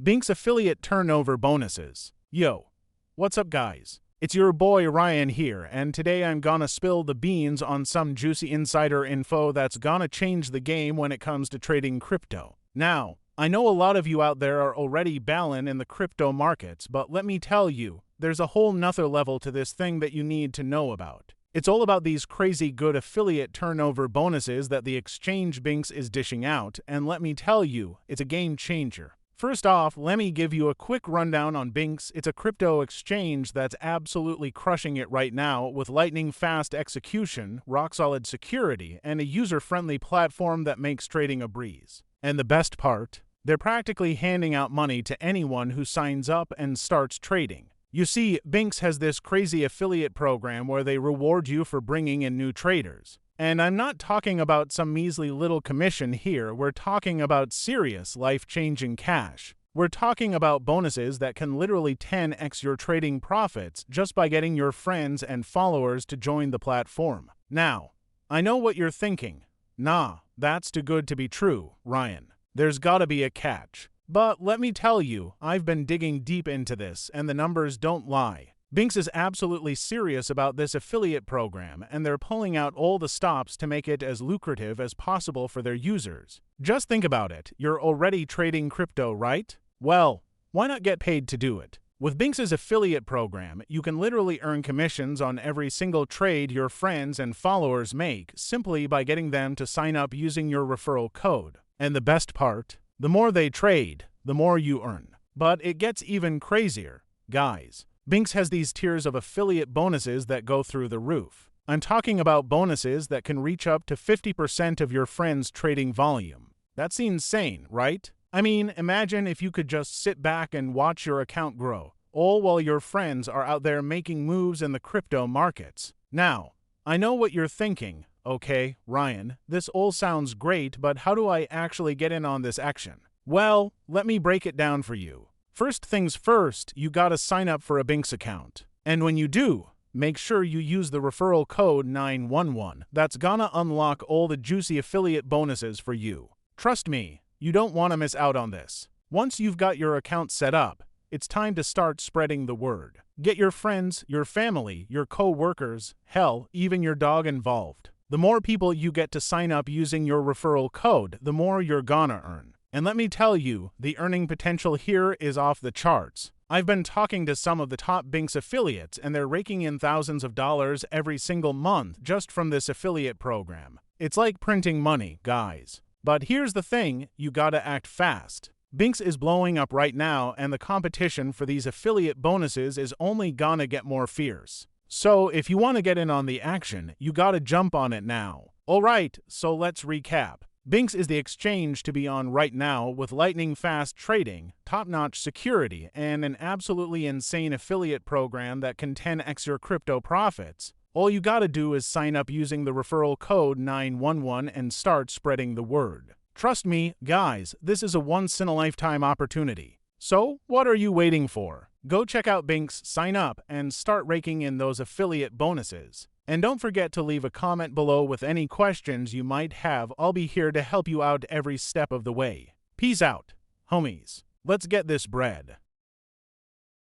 Bingx affiliate turnover bonuses. Yo, what's up guys? It's your boy Ryan here, and today I'm gonna spill the beans on some juicy insider info that's gonna change the game when it comes to trading crypto. Now, I know a lot of you out there are already ballin' in the crypto markets, but let me tell you, there's a whole nother level to this thing that you need to know about. It's all about these crazy good affiliate turnover bonuses that the exchange Bingx is dishing out, and let me tell you, it's a game changer. First off, let me give you a quick rundown on Bingx. It's a crypto exchange that's absolutely crushing it right now with lightning-fast execution, rock-solid security, and a user-friendly platform that makes trading a breeze. And the best part? They're practically handing out money to anyone who signs up and starts trading. You see, Bingx has this crazy affiliate program where they reward you for bringing in new traders. And I'm not talking about some measly little commission here, we're talking about serious, life-changing cash. We're talking about bonuses that can literally 10x your trading profits just by getting your friends and followers to join the platform. Now, I know what you're thinking. Nah, that's too good to be true, Ryan. There's gotta be a catch. But let me tell you, I've been digging deep into this, and the numbers don't lie. Bingx is absolutely serious about this affiliate program, and they're pulling out all the stops to make it as lucrative as possible for their users. Just think about it, you're already trading crypto, right? Well, why not get paid to do it? With Bingx's affiliate program, you can literally earn commissions on every single trade your friends and followers make simply by getting them to sign up using your referral code. And the best part? The more they trade, the more you earn. But it gets even crazier, guys. Bingx has these tiers of affiliate bonuses that go through the roof. I'm talking about bonuses that can reach up to 50% of your friends' trading volume. That's insane, right? I mean, imagine if you could just sit back and watch your account grow, all while your friends are out there making moves in the crypto markets. Now, I know what you're thinking. Okay, Ryan, this all sounds great, but how do I actually get in on this action? Well, let me break it down for you. First things first, you gotta sign up for a Bingx account. And when you do, make sure you use the referral code 911. That's gonna unlock all the juicy affiliate bonuses for you. Trust me, you don't want to miss out on this. Once you've got your account set up, it's time to start spreading the word. Get your friends, your family, your co-workers, hell, even your dog involved. The more people you get to sign up using your referral code, the more you're gonna earn. And let me tell you, the earning potential here is off the charts. I've been talking to some of the top Bingx affiliates, and they're raking in thousands of dollars every single month just from this affiliate program. It's like printing money, guys. But here's the thing, you gotta act fast. Bingx is blowing up right now, and the competition for these affiliate bonuses is only gonna get more fierce. So if you want to get in on the action, you gotta jump on it now. Alright, so let's recap. Bingx is the exchange to be on right now with lightning-fast trading, top-notch security, and an absolutely insane affiliate program that can 10x your crypto profits. All you gotta do is sign up using the referral code 911 and start spreading the word. Trust me, guys, this is a once-in-a-lifetime opportunity. So, what are you waiting for? Go check out Bingx, sign up, and start raking in those affiliate bonuses. And don't forget to leave a comment below with any questions you might have. I'll be here to help you out every step of the way. Peace out, homies. Let's get this bread.